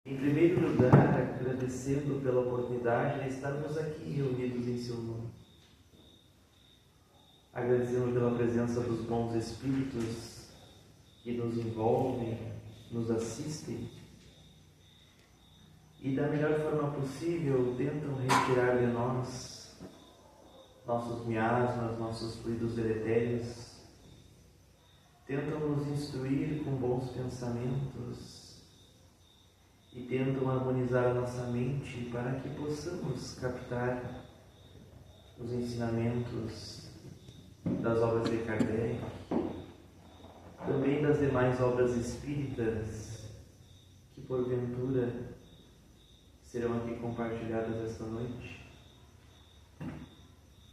Em primeiro lugar, agradecendo pela oportunidade de estarmos aqui reunidos em seu nome. Agradecendo pela presença dos bons espíritos que nos envolvem, nos assistem e da melhor forma possível tentam retirar de nós nossos miasmas, nossos fluidos deletérios, tentam nos instruir com bons pensamentos e tentam harmonizar a nossa mente para que possamos captar os ensinamentos das obras de Kardec, também das demais obras espíritas que porventura serão aqui compartilhadas esta noite.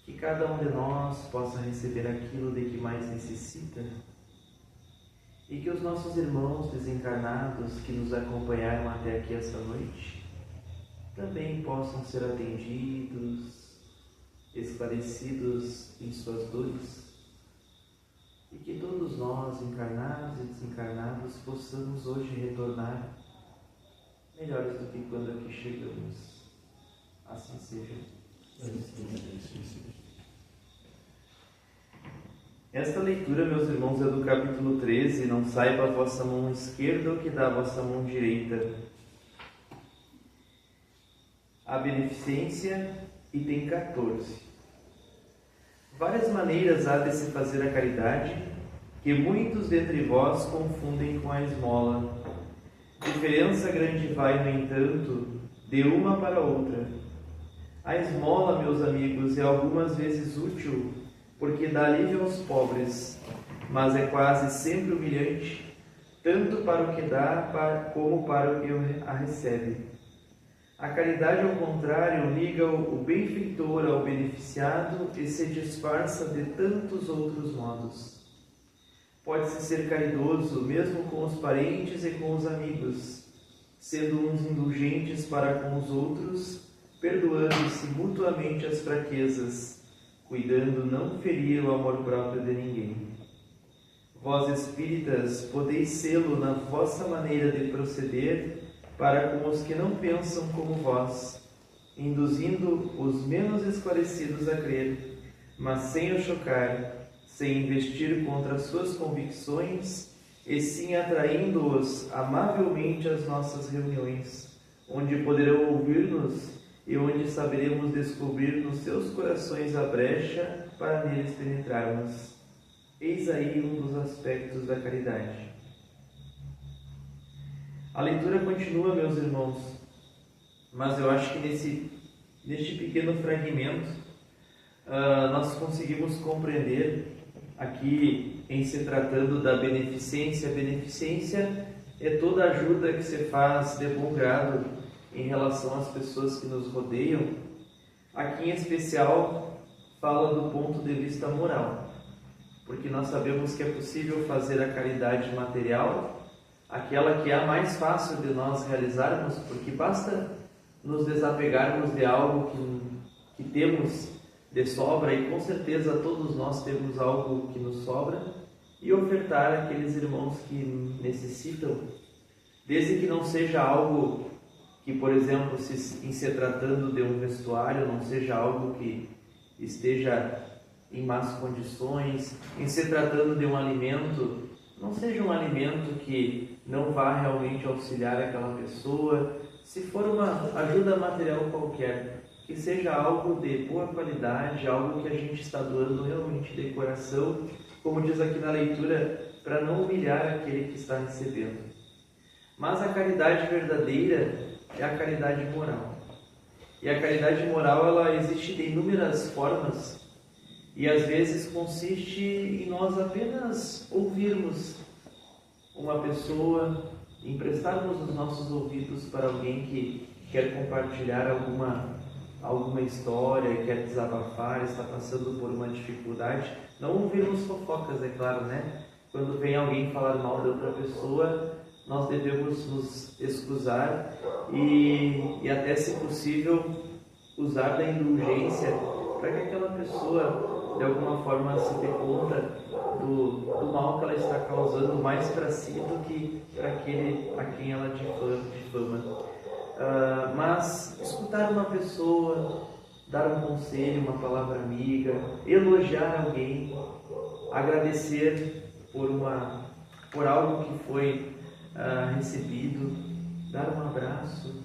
Que cada um de nós possa receber aquilo de que mais necessita e que os nossos irmãos desencarnados que nos acompanharam até aqui esta noite também possam ser atendidos, esclarecidos em suas dores, e que todos nós, encarnados e desencarnados, possamos hoje retornar melhores do que quando aqui chegamos. Assim seja. Esta leitura, meus irmãos, é do capítulo 13. Não saiba a vossa mão esquerda o que dá a vossa mão direita. A beneficência, item 14. Várias maneiras há de se fazer a caridade, que muitos dentre vós confundem com a esmola. Diferença grande vai, no entanto, de uma para outra. A esmola, meus amigos, é algumas vezes útil, porque dá alívio aos pobres, mas é quase sempre humilhante, tanto para o que dá como para o que a recebe. A caridade, ao contrário, liga o benfeitor ao beneficiado e se disfarça de tantos outros modos. Pode-se ser caridoso mesmo com os parentes e com os amigos, sendo uns indulgentes para com os outros, perdoando-se mutuamente as fraquezas, cuidando não ferir o amor próprio de ninguém. Vós, espíritas, podeis sê-lo na vossa maneira de proceder para com os que não pensam como vós, induzindo os menos esclarecidos a crer, mas sem os chocar, sem investir contra as suas convicções, e sim atraindo-os amavelmente às nossas reuniões, onde poderão ouvir-nos e onde saberemos descobrir nos seus corações a brecha para neles penetrarmos. Eis aí um dos aspectos da caridade. A leitura continua, meus irmãos, mas eu acho que neste pequeno fragmento nós conseguimos compreender aqui, em se tratando da beneficência. A beneficência é toda ajuda que se faz de bom grado em relação às pessoas que nos rodeiam. Aqui em especial fala do ponto de vista moral, porque nós sabemos que é possível fazer a caridade material, aquela que é a mais fácil de nós realizarmos, porque basta nos desapegarmos de algo que temos de sobra, e com certeza todos nós temos algo que nos sobra, e ofertar àqueles irmãos que necessitam, desde que não seja algo que, por exemplo, em se tratando de um vestuário, não seja algo que esteja em más condições, em se tratando de um alimento, não seja um alimento que não vá realmente auxiliar aquela pessoa. Se for uma ajuda material qualquer, que seja algo de boa qualidade, algo que a gente está doando realmente de coração, como diz aqui na leitura, para não humilhar aquele que está recebendo. Mas a caridade verdadeira é a caridade moral. E a caridade moral, ela existe de inúmeras formas, e às vezes consiste em nós apenas ouvirmos uma pessoa, emprestarmos os nossos ouvidos para alguém que quer compartilhar alguma história, quer desabafar, está passando por uma dificuldade. Não ouvirmos fofocas, é claro, né? Quando vem alguém falar mal de outra pessoa, nós devemos nos excusar e até, se possível, usar da indulgência para que aquela pessoa de alguma forma se dê conta do mal que ela está causando mais para si do que para aquele a quem ela difama. Mas escutar uma pessoa, dar um conselho, uma palavra amiga, elogiar alguém, agradecer por algo que foi recebido, dar um abraço,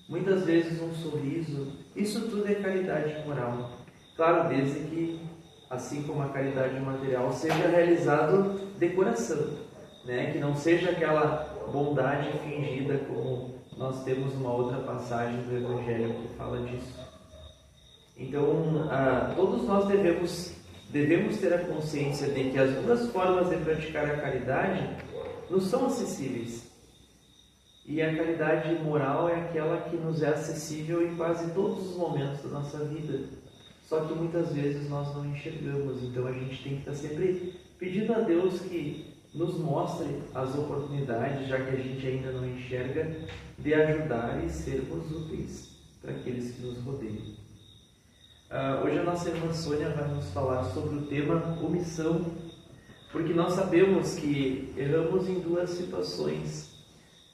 muitas vezes um sorriso, isso tudo é caridade moral. Claro, desde que, assim como a caridade material, seja realizado de coração, né? Que não seja aquela bondade fingida, como nós temos uma outra passagem do Evangelho que fala disso. Então, todos nós devemos ter a consciência de que as duas formas de praticar a caridade nos são acessíveis. E a caridade moral é aquela que nos é acessível em quase todos os momentos da nossa vida. Só que muitas vezes nós não enxergamos, então a gente tem que estar sempre pedindo a Deus que nos mostre as oportunidades, já que a gente ainda não enxerga, de ajudar e sermos úteis para aqueles que nos rodeiam. Hoje a nossa irmã Sônia vai nos falar sobre o tema omissão, porque nós sabemos que erramos em duas situações,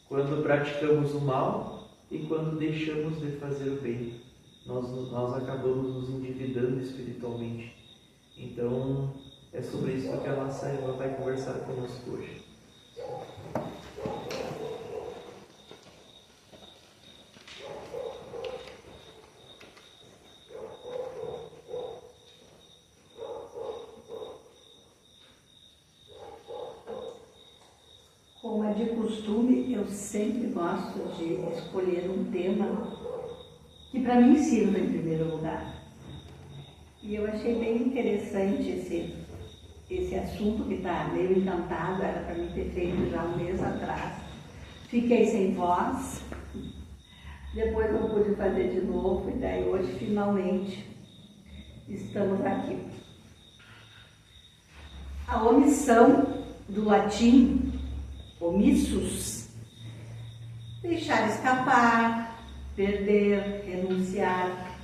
quando praticamos o mal e quando deixamos de fazer o bem. Nós acabamos nos endividando espiritualmente. Então, é sobre isso que a nossa irmã vai conversar conosco hoje. Como é de costume, eu sempre gosto de escolher um tema que para mim sirva em primeiro lugar. E eu achei bem interessante esse assunto que está meio encantado, era para mim ter feito já um mês atrás. Fiquei sem voz, depois não pude fazer de novo, e daí hoje finalmente estamos aqui. A omissão, do latim omissus, deixar escapar, perder, renunciar,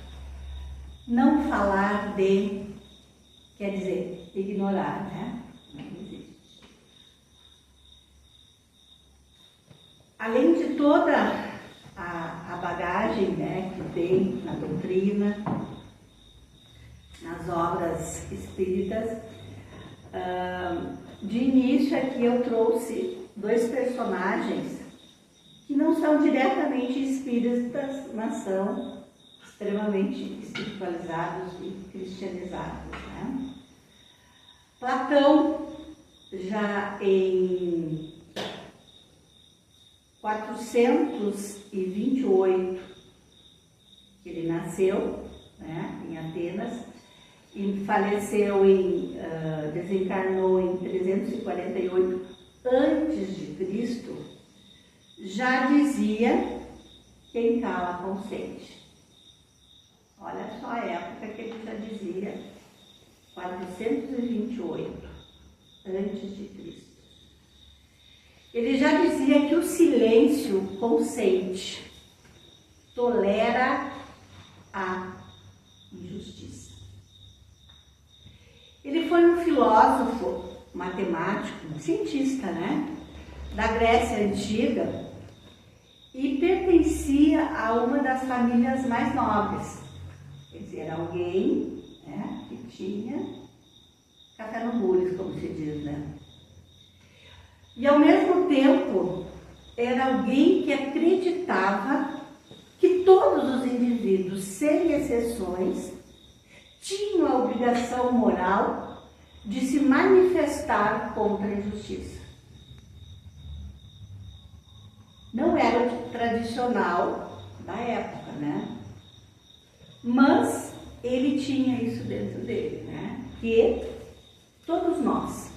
não falar de, quer dizer, ignorar, né? Não existe. Além de toda a bagagem, né, que tem na doutrina, nas obras espíritas, de início aqui eu trouxe dois personagens que não são diretamente espíritas, mas são extremamente espiritualizados e cristianizados, né? Platão, já em 428, ele nasceu, né, em Atenas, e faleceu desencarnou em 348 antes de Cristo, já dizia: quem cala consente. Olha só a época que ele já dizia, 428 antes de Cristo. Ele já dizia que o silêncio consente, tolera a injustiça. Ele foi um filósofo, matemático, cientista, né, da Grécia Antiga, e pertencia a uma das famílias mais nobres. Quer dizer, alguém, né, que tinha café no bule, como se diz, né? E ao mesmo tempo era alguém que acreditava que todos os indivíduos, sem exceções, tinham a obrigação moral de se manifestar contra a injustiça. Não era o tradicional da época, né? Mas ele tinha isso dentro dele, né? Que todos nós,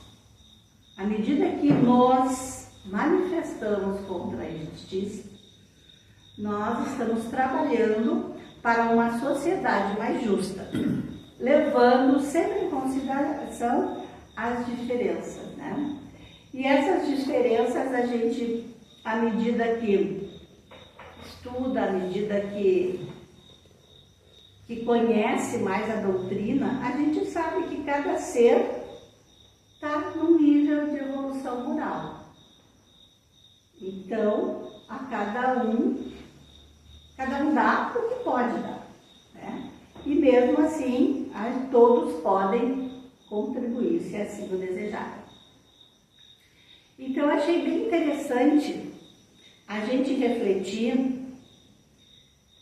à medida que nós manifestamos contra a injustiça, nós estamos trabalhando para uma sociedade mais justa, levando sempre em consideração as diferenças, né? E essas diferenças a gente, à medida que estuda, à medida que que conhece mais a doutrina, a gente sabe que cada ser está num nível de evolução moral. Então, a cada um dá o que pode dar, né? E mesmo assim, todos podem contribuir, se assim o desejarem. Então, achei bem interessante a gente refletir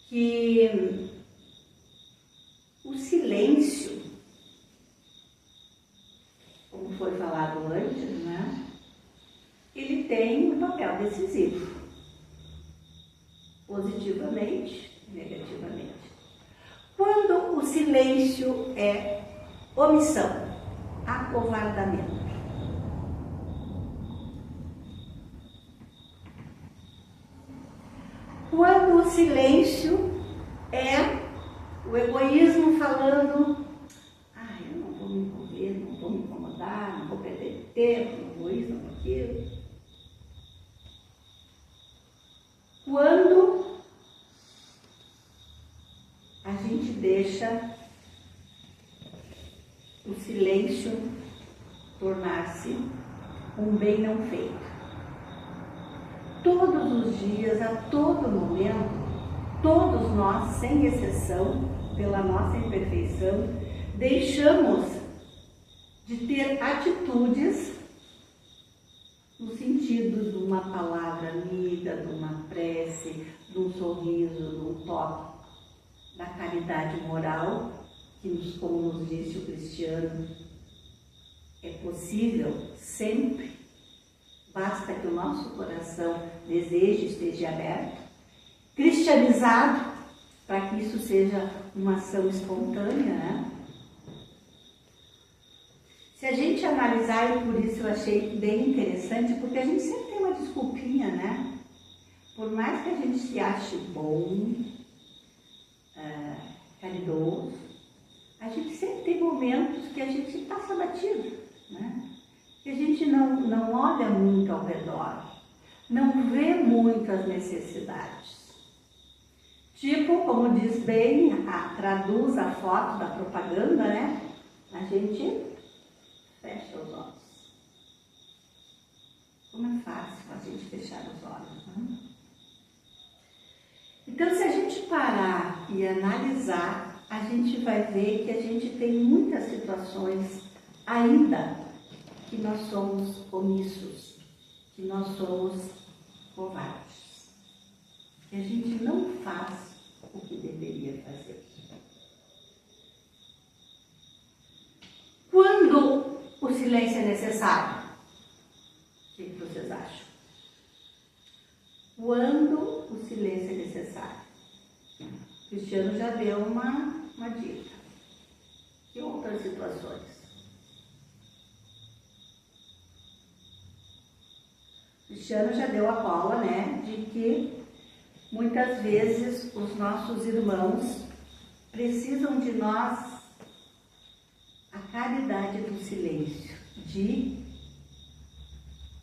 que o silêncio, como foi falado antes, né, ele tem um papel decisivo, positivamente e negativamente. Quando o silêncio é omissão, acovardamento. Quando o silêncio é o egoísmo falando, eu não vou me envolver, não vou me incomodar, não vou perder tempo, não vou isso, não vou aquilo. Quando a gente deixa o silêncio tornar-se um bem não feito. Todos os dias, a todo momento, todos nós, sem exceção, pela nossa imperfeição, deixamos de ter atitudes no sentido de uma palavra amiga, de uma prece, de um sorriso, de um toque, da caridade moral, que, como nos disse o Cristiano, é possível sempre. Basta que o nosso coração deseje, esteja aberto, cristianizado, para que isso seja uma ação espontânea, né? Se a gente analisar, e por isso eu achei bem interessante, porque a gente sempre tem uma desculpinha, né? Por mais que a gente se ache bom, caridoso, a gente sempre tem momentos que a gente passa batido, né? Que a gente não olha muito ao redor, não vê muito as necessidades. Tipo, como diz bem, traduz a foto da propaganda, né? A gente fecha os olhos. Como é fácil a gente fechar os olhos, né? Então, se a gente parar e analisar, a gente vai ver que a gente tem muitas situações ainda que nós somos omissos, que nós somos covardes, que a gente não faz o que deveria fazer. Quando o silêncio é necessário? O que vocês acham? Quando o silêncio é necessário? O Cristiano já deu uma dica. E outras situações? Cristiano já deu a cola, né, de que muitas vezes os nossos irmãos precisam de nós a caridade do silêncio, de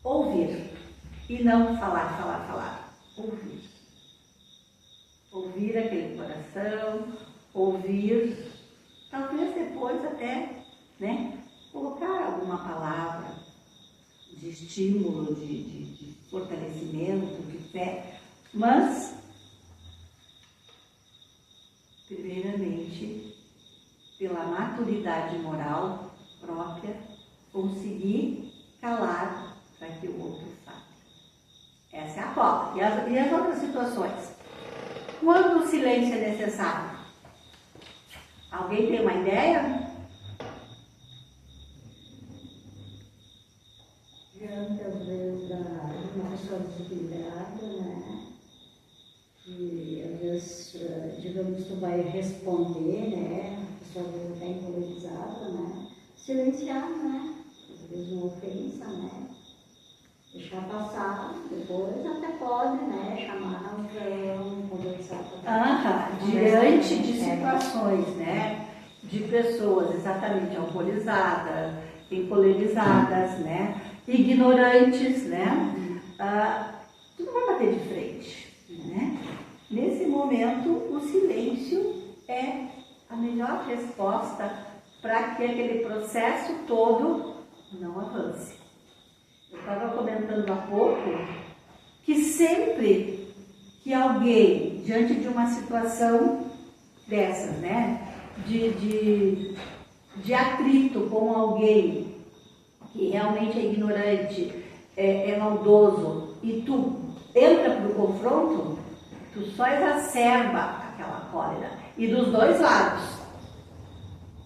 ouvir e não falar, ouvir. Ouvir aquele coração, ouvir, talvez depois até, né, colocar alguma palavra de estímulo, de fortalecimento, de fé, mas, primeiramente, pela maturidade moral própria, conseguir calar para que o outro fale. Essa é a cola. E as outras situações? Quando o silêncio é necessário? Alguém tem uma ideia? Diante, às vezes, de uma pessoa desequilibrada, né? Que, às vezes, digamos, tu vai responder, né? A pessoa, às vezes, está encolerizada, né? Silenciar, né? Às vezes, uma ofensa, né? Deixar passar, depois até pode, né? Chamar conversar. Diante de situações, né? De pessoas exatamente alcoolizadas, encolerizadas, né? Ignorantes, né? Tu não vai bater de frente, né? Nesse momento, o silêncio é melhor resposta para que aquele processo todo não avance. Eu estava comentando há pouco que sempre que alguém, diante de uma situação dessas, né, de atrito com alguém que realmente é ignorante, é maldoso, e tu entra para o confronto, tu só exacerba aquela cólera. E dos dois lados.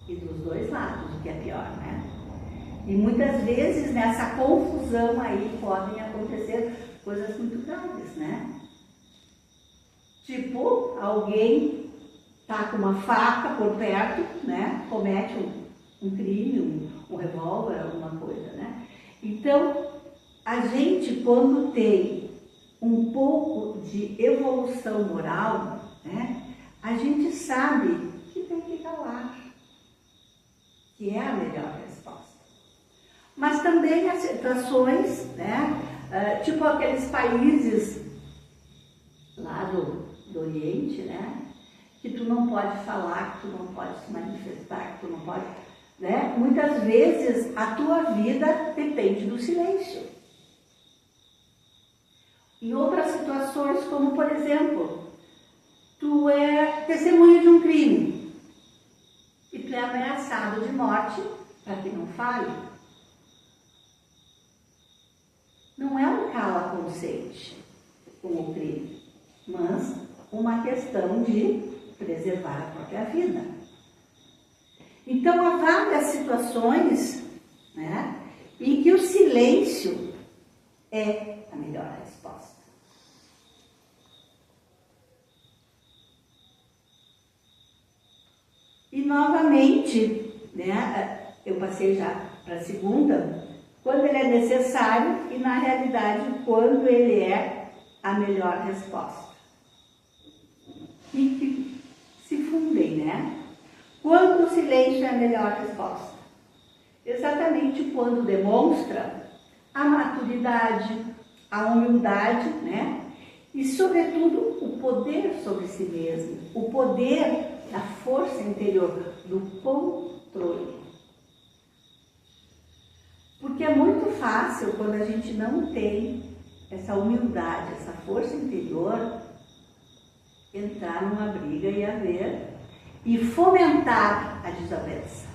E dos dois lados, o que é pior, né? E muitas vezes nessa confusão aí podem acontecer coisas muito graves, né? Tipo, alguém tá com uma faca por perto, né? Comete um crime, um revólver, alguma coisa, né? Então, a gente, quando tem um pouco de evolução moral, né? A gente sabe que tem que calar, que é a melhor resposta. Mas também há situações, né? Tipo aqueles países lá do Oriente, né? Que tu não pode falar, que tu não pode se manifestar, que tu não pode, né? Muitas vezes a tua vida depende do silêncio. Em outras situações, como por exemplo, tu é testemunha de um crime e tu é ameaçado de morte para que não fale. Não é um cala-consente com o crime, mas uma questão de preservar a própria vida. Então, há várias situações, né, em que o silêncio é a melhor resposta. E, novamente, né, eu passei já para a segunda, quando ele é necessário e, na realidade, quando ele é a melhor resposta. E que se fundem, né? Quando o silêncio é a melhor resposta? Exatamente quando demonstra a maturidade, a humildade, né? E, sobretudo, o poder sobre si mesmo, o poder da força interior, do controle. Porque é muito fácil quando a gente não tem essa humildade, essa força interior, entrar numa briga e fomentar a desavença.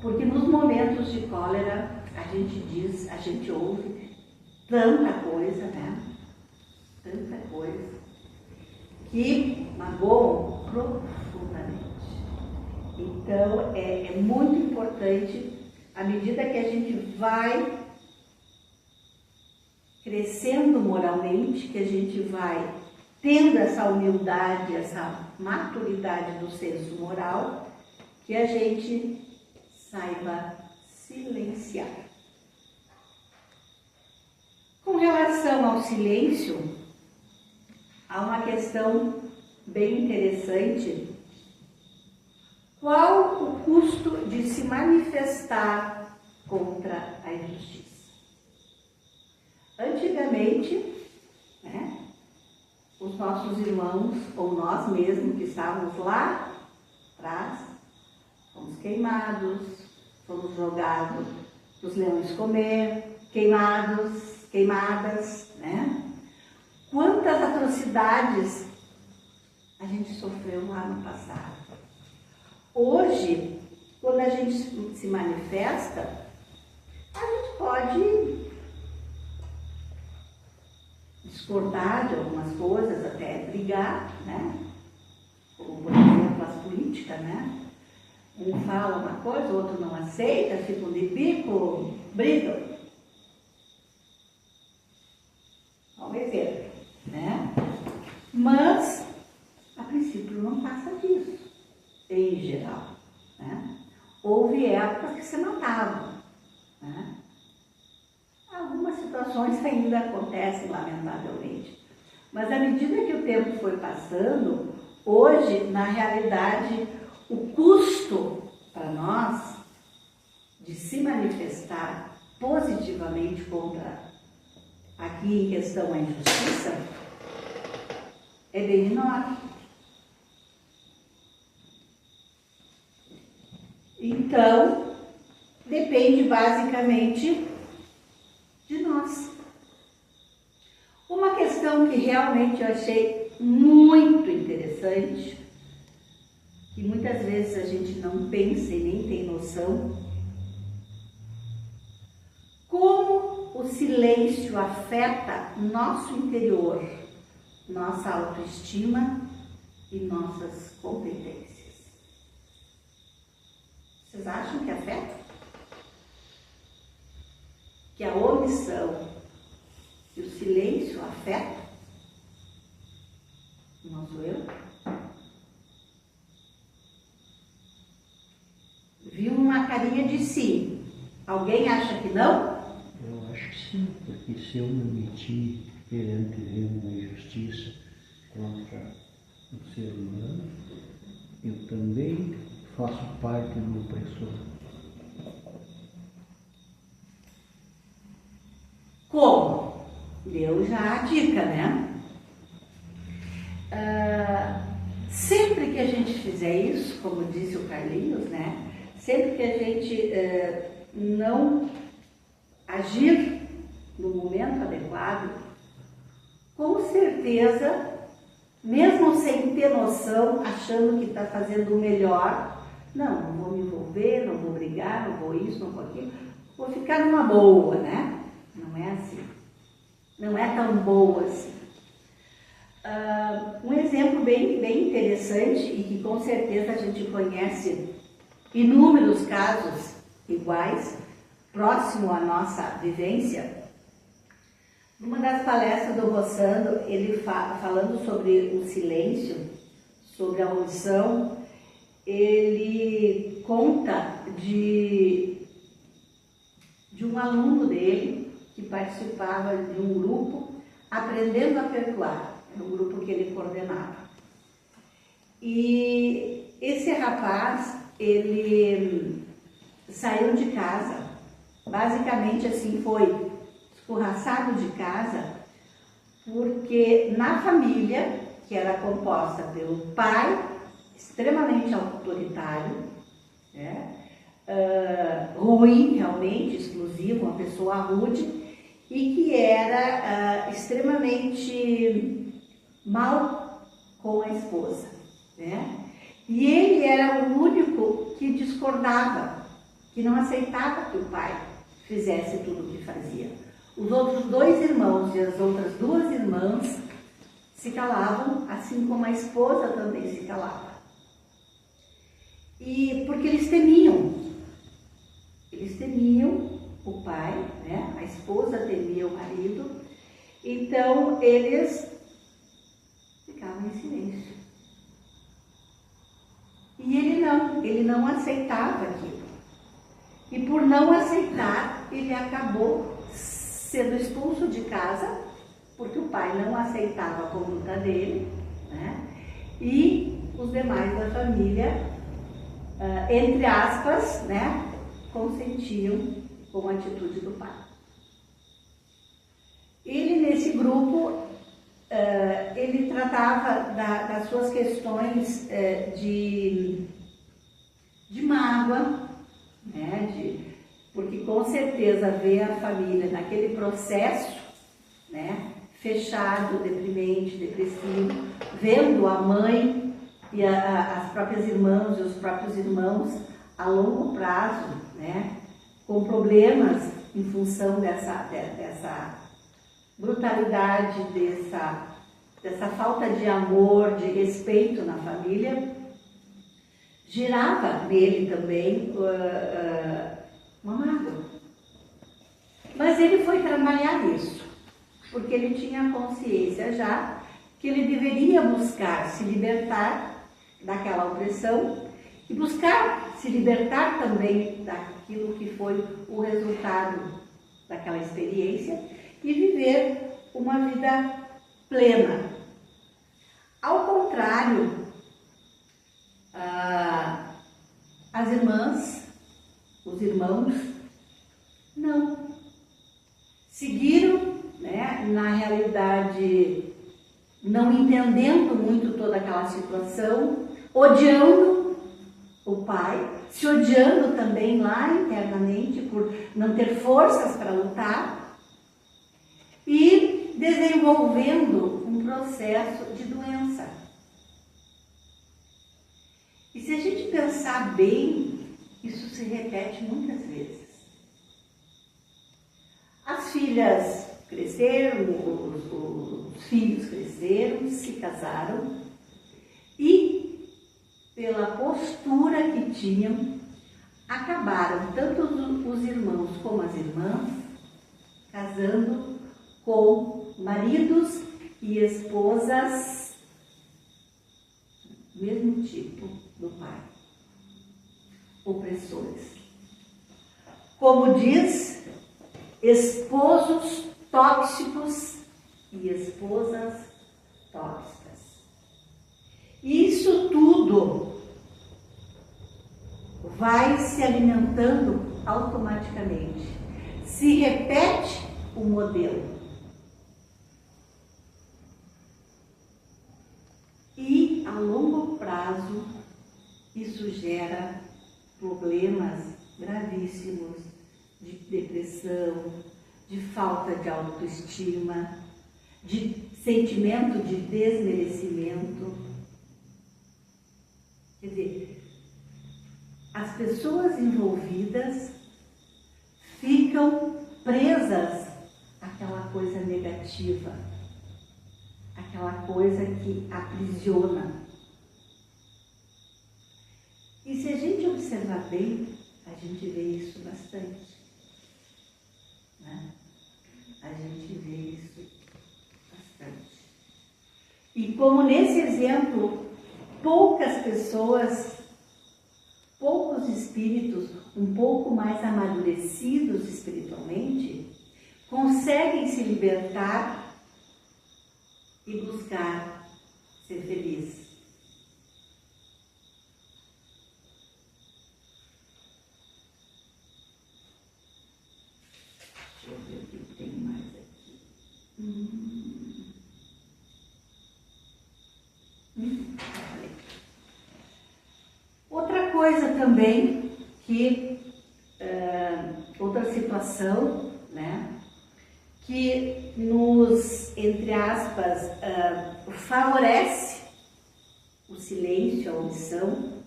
Porque nos momentos de cólera a gente ouve tanta coisa, né? Tanta coisa que magoam profundamente. Então é muito importante, à medida que a gente vai crescendo moralmente, que a gente vai tendo essa humildade, essa maturidade do senso moral, que a gente saiba silenciar. Com relação ao silêncio, há uma questão bem interessante. Qual o custo de se manifestar contra a injustiça? Antigamente, né, os nossos irmãos, ou nós mesmos que estávamos lá atrás, fomos queimados, fomos jogados para os leões comer, queimadas, né? Quantas atrocidades a gente sofreu lá no passado. Hoje, quando a gente se manifesta, a gente pode discordar de algumas coisas, até brigar, né? Como, por exemplo, as políticas, né? Um fala uma coisa, o outro não aceita, ficam de bico, brigam. Um exemplo, né? Mas, a princípio, não passa disso, em geral, né? Houve épocas que se matavam, né? Algumas situações ainda acontecem, lamentavelmente. Mas, à medida que o tempo foi passando, hoje, na realidade, o custo para nós de se manifestar positivamente contra, aqui em questão, a injustiça, é bem menor. Então, depende basicamente de nós. Uma questão que realmente eu achei muito interessante, que muitas vezes a gente não pensa e nem tem noção, como o silêncio afeta nosso interior, nossa autoestima e nossas competências. Vocês acham que afeta? Que a omissão e o silêncio afetam o nosso eu? Vi uma carinha de sim. Alguém acha que não? Eu acho que sim, porque se eu me meter perante uma injustiça contra o ser humano, eu também faço parte do opressor. Como? Deu já a dica, né? Sempre que a gente fizer isso, como disse o Carlinhos, né? Sempre que a gente não agir no momento adequado, com certeza, mesmo sem ter noção, achando que está fazendo o melhor, não vou me envolver, não vou brigar, não vou isso, não vou aquilo, vou ficar numa boa, né? Não é assim. Não é tão boa assim. Um exemplo bem interessante e que com certeza a gente conhece inúmeros casos iguais, próximo à nossa vivência. Numa das palestras do Rossando, ele falando sobre o silêncio, sobre a omissão, ele conta de um aluno dele que participava de um grupo Aprendendo a Perdoar, era um grupo que ele coordenava. E esse rapaz, ele saiu de casa, basicamente assim, foi escorraçado de casa, porque na família, que era composta pelo pai, extremamente autoritário, né? Ruim, realmente, exclusivo, uma pessoa rude, e que era extremamente mal com a esposa, né? E ele era o único que discordava, que não aceitava que o pai fizesse tudo o que fazia. Os outros dois irmãos e as outras duas irmãs se calavam, assim como a esposa também se calava. E porque eles temiam o pai, né? A esposa temia o marido, então eles ficavam em silêncio. E ele não aceitava aquilo. E por não aceitar, ele acabou sendo expulso de casa, porque o pai não aceitava a conduta dele, né? E os demais da família, entre aspas, né, consentiam com a atitude do pai. Ele, nesse grupo, ele tratava das suas questões de mágoa, né, porque com certeza ver a família naquele processo, né, fechado, deprimente, depressivo, vendo a mãe e as próprias irmãs e os próprios irmãos a longo prazo, né, com problemas em função dessa brutalidade, dessa falta de amor, de respeito na família, gerava nele também uma mágoa. Mas ele foi trabalhar isso, porque ele tinha consciência já que ele deveria buscar se libertar daquela opressão e buscar se libertar também daquilo que foi o resultado daquela experiência e viver uma vida plena. Ao contrário, as irmãs, os irmãos, não. Seguiram, né, na realidade, não entendendo muito toda aquela situação, odiando o pai, se odiando também lá internamente por não ter forças para lutar e desenvolvendo um processo de doença. E se a gente pensar bem, isso se repete muitas vezes. As filhas cresceram, os filhos cresceram, se casaram e, pela postura que tinham, acabaram tanto os irmãos como as irmãs casando com maridos e esposas do mesmo tipo do pai, opressores. Como diz, esposos tóxicos e esposas tóxicas. Isso tudo vai se alimentando automaticamente. Se repete o modelo. E a longo prazo isso gera problemas gravíssimos de depressão, de falta de autoestima, de sentimento de desmerecimento. Quer dizer, as pessoas envolvidas ficam presas àquela coisa negativa, aquela coisa que aprisiona. E se a gente observar bem, a gente vê isso bastante, né? A gente vê isso bastante. E como nesse exemplo, poucas pessoas, poucos espíritos um pouco mais amadurecidos espiritualmente, conseguem se libertar e buscar ser feliz. Deixa eu ver o que tem mais aqui. Outra coisa também que, outra situação, né, que nos, entre aspas, favorece o silêncio, a omissão,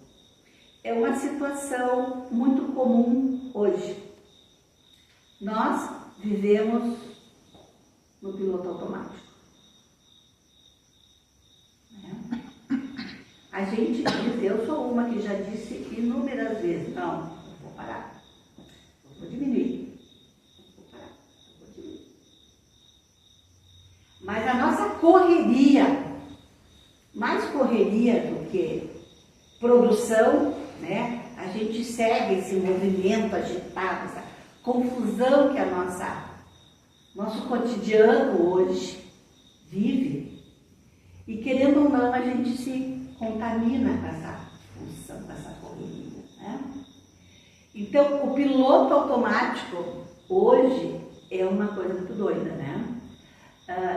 é uma situação muito comum hoje. Nós vivemos no piloto automático. A gente diz, eu sou uma que já disse inúmeras vezes, não, vou parar, vou diminuir, vou parar, vou diminuir. Mas a nossa correria, mais correria do que produção, né? A gente segue esse movimento agitado, essa confusão que nosso cotidiano hoje vive, e querendo ou não, a gente se contamina com essa função, com essa correria, né? Então, o piloto automático hoje é uma coisa muito doida, né?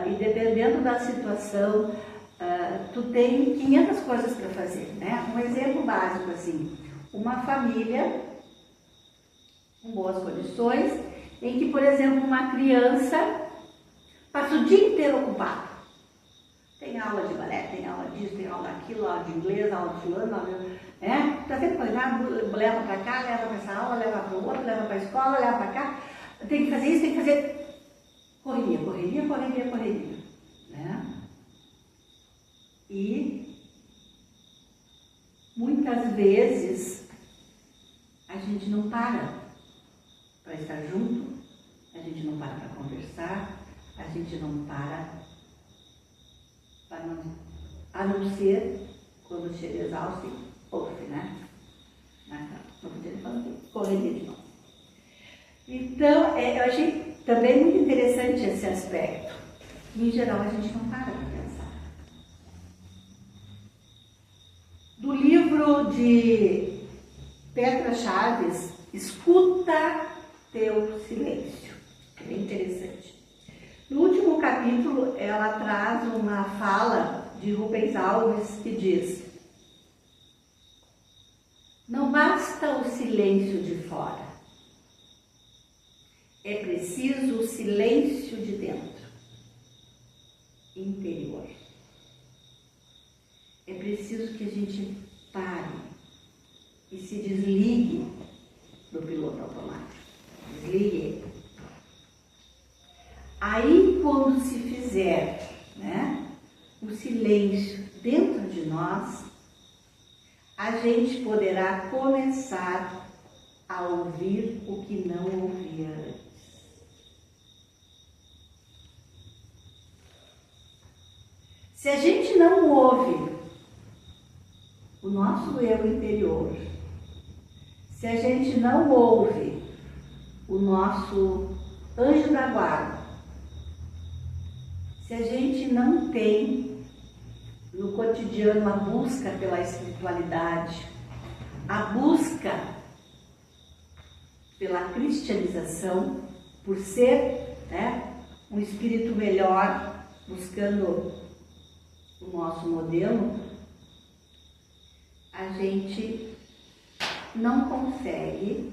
E dependendo da situação, tu tem 500 coisas para fazer, né? Um exemplo básico, assim, uma família com boas condições, em que, por exemplo, uma criança passa o dia inteiro ocupada. Tem aula de balé, tem aula disso, tem aula daquilo, aula de inglês, aula de fulano, né? Tá sempre coisa, leva para cá, leva para essa aula, leva para o outro, leva para a escola, leva para cá. Tem que fazer isso, tem que fazer correria, correria, correria, correria, né? E muitas vezes a gente não para estar junto, a gente não para conversar, a gente não para a não ser quando chega exausto e ouve, né? Não podia falar assim, correria de novo. Então, eu achei também muito interessante esse aspecto. Em geral, a gente não para para pensar. Do livro de Petra Chaves, Escuta Teu Silêncio. É bem interessante. No último capítulo, ela traz uma fala de Rubens Alves que diz: não silêncio de fora. É preciso o silêncio de dentro, interior. É preciso que a gente pare e se desligue do piloto automático. Desligue ele. Aí, quando se fizer, né, o silêncio dentro de nós, a gente poderá começar a ouvir o que não ouvia antes. Se a gente não ouve o nosso eu interior, se a gente não ouve o nosso anjo da guarda, se a gente não tem no cotidiano a busca pela espiritualidade, a busca pela cristianização, por ser, né, um espírito melhor, buscando o nosso modelo, a gente não consegue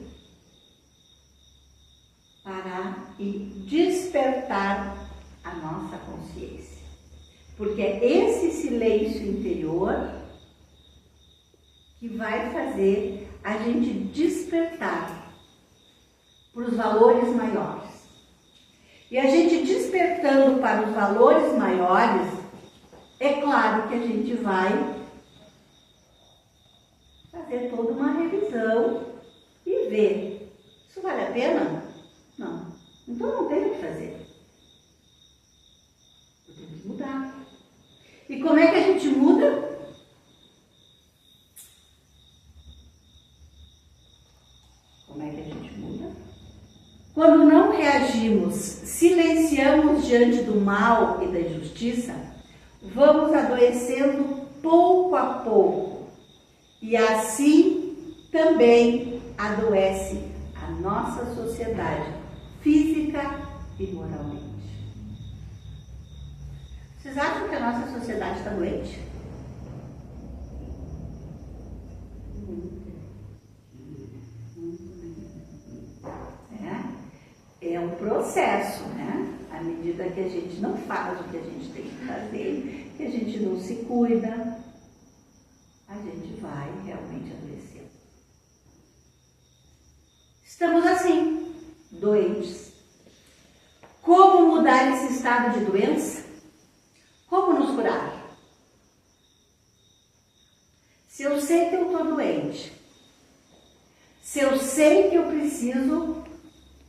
parar e despertar a nossa consciência. Porque é esse silêncio interior que vai fazer a gente despertar para os valores maiores. E a gente despertando para os valores maiores, é claro que a gente vai fazer toda uma revisão e ver. Isso vale a pena? Não. Então não tem o que fazer. Eu tenho que mudar. E como é que a gente muda? Como é que a gente muda? Quando não reagimos, silenciamos diante do mal e da injustiça, vamos adoecendo pouco a pouco. E assim também adoece a nossa sociedade, física e moralmente. Vocês acham que a nossa sociedade está doente? É um processo, né? À medida que a gente não faz o que a gente tem que fazer, que a gente não se cuida, a gente vai realmente adoecer. Estamos assim, doentes. Como mudar esse estado de doença? Como nos curar? Se eu sei que eu estou doente, se eu sei que eu preciso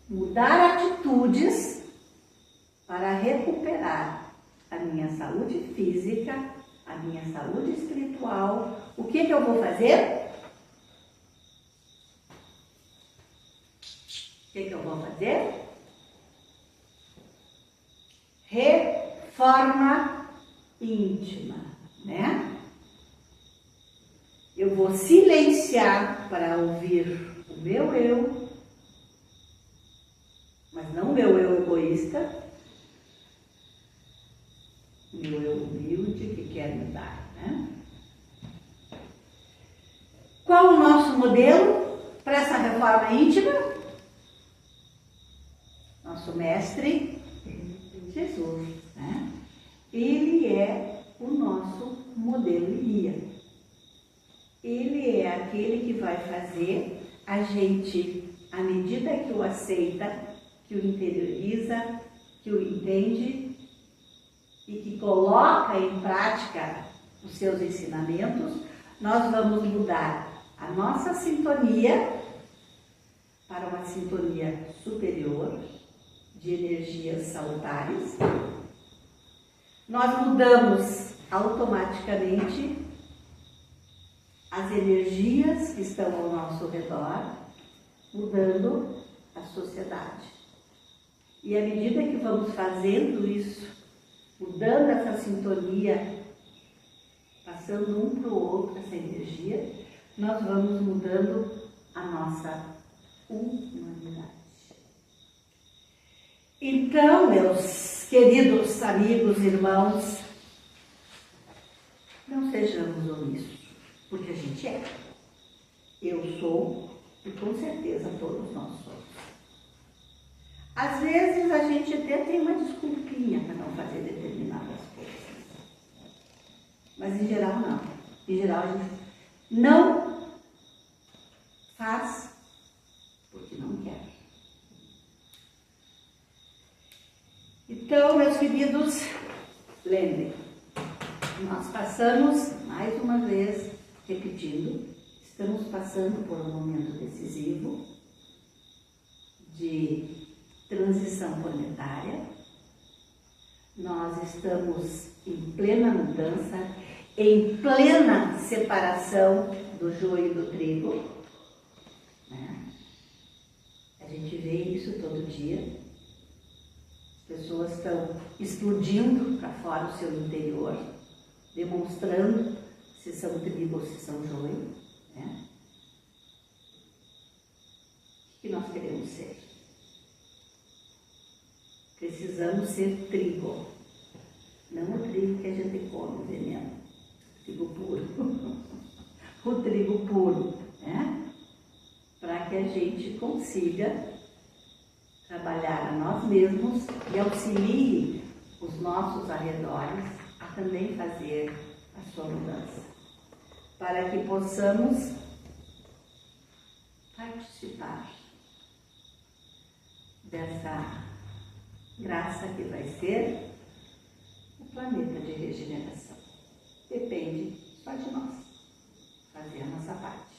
mudar atitudes para recuperar a minha saúde física, a minha saúde espiritual, o que eu vou fazer? O que eu vou fazer? Reforma íntima, né? Eu vou silenciar para ouvir o meu eu, mas não o meu eu egoísta, o meu eu humilde que quer mudar, né? Qual o nosso modelo para essa reforma íntima? Nosso mestre Jesus, né? Ele é o nosso modelo e guia. Ele é aquele que vai fazer a gente, à medida que o aceita, que o interioriza, que o entende e que coloca em prática os seus ensinamentos, nós vamos mudar a nossa sintonia para uma sintonia superior, de energias salutares. Nós mudamos automaticamente as energias que estão ao nosso redor, mudando a sociedade. E à medida que vamos fazendo isso, mudando essa sintonia, passando um para o outro essa energia, nós vamos mudando a nossa humanidade. Então, meus queridos amigos, irmãos, não sejamos omissos, porque a gente é. Eu sou E com certeza todos nós somos. Às vezes a gente até tem uma desculpinha para não fazer determinadas coisas. Mas em geral não. Em geral a gente não faz porque não quer. Então, meus queridos, lembrem, nós passamos, mais uma vez, repetindo, estamos passando por um momento decisivo de transição planetária. Nós estamos em plena mudança, em plena separação do joio e do trigo. Né? A gente vê isso todo dia. As pessoas estão explodindo para fora o seu interior, demonstrando se são trigo ou se são joio. Né? O que nós queremos ser? Precisamos ser trigo, não o trigo que a gente come, veneno, trigo puro, o trigo puro, né? Para que a gente consiga trabalhar a nós mesmos e auxilie os nossos arredores a também fazer a sua mudança, para que possamos participar dessa graça que vai ser o planeta de regeneração. Depende só de nós fazer a nossa parte.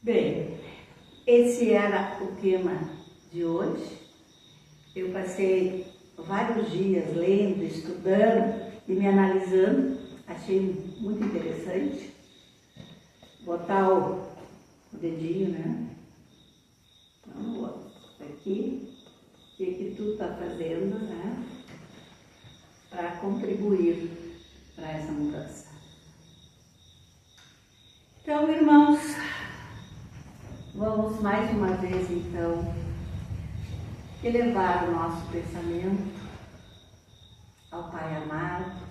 Bem, esse era o tema de hoje. Eu passei vários dias lendo, estudando e me analisando. Achei muito interessante. Botar o dedinho, né? Então, aqui, o que tu está fazendo, né? Para contribuir para essa mudança. Então, irmãos, vamos mais uma vez, então, elevar o nosso pensamento ao Pai amado,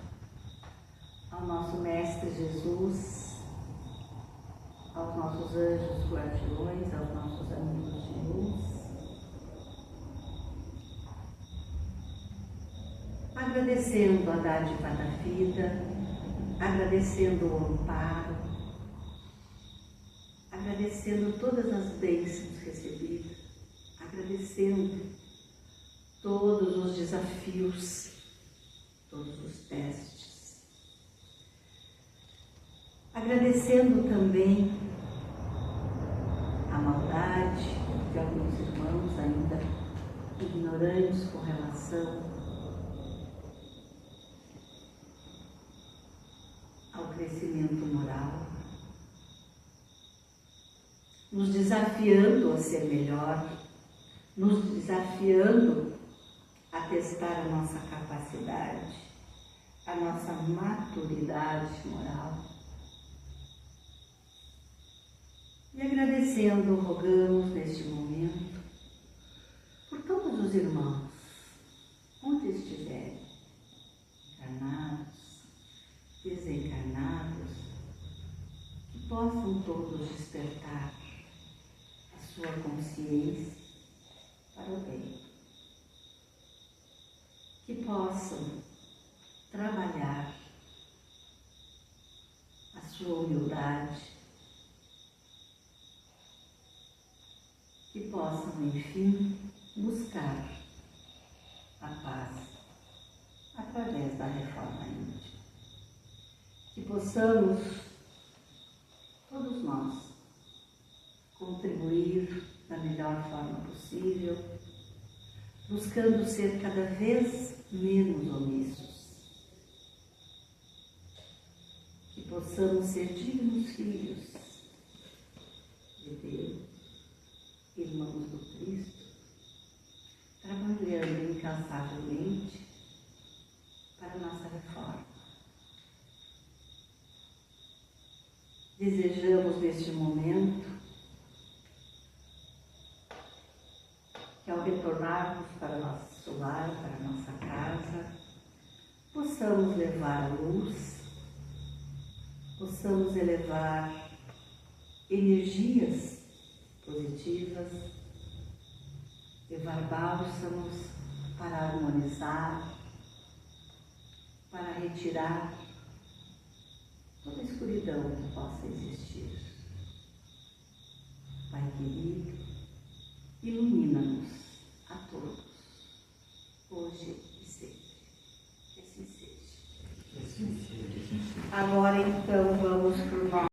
ao nosso Mestre Jesus, aos nossos anjos guardiões, aos nossos amigos de luz. Agradecendo a dádiva da vida, agradecendo o amparo, agradecendo todas as bênçãos recebidas, agradecendo todos os desafios, todos os testes, agradecendo também a maldade de alguns irmãos ainda ignorantes com relação ao crescimento moral, nos desafiando a ser melhor, nos desafiando a testar a nossa capacidade, a nossa maturidade moral. E agradecendo, rogamos neste momento por todos os irmãos, onde estiverem, encarnados, desencarnados, que possam todos despertar a sua consciência para o bem, que possam trabalhar a sua humildade, que possam, enfim, buscar a paz através da reforma íntima. Que possamos, todos nós, contribuir da melhor forma possível, buscando ser cada vez menos omissos. Que possamos ser dignos filhos de Deus, irmãos do Cristo, trabalhando incansavelmente para a nossa reforma. Desejamos neste momento que ao retornarmos para nosso lar, para nossa casa, possamos levar a luz, possamos elevar energias positivas, levar bálsamos para harmonizar, para retirar toda a escuridão que possa existir. Pai querido, ilumina-nos a todos, hoje e sempre. Que assim seja. Agora então vamos para o nosso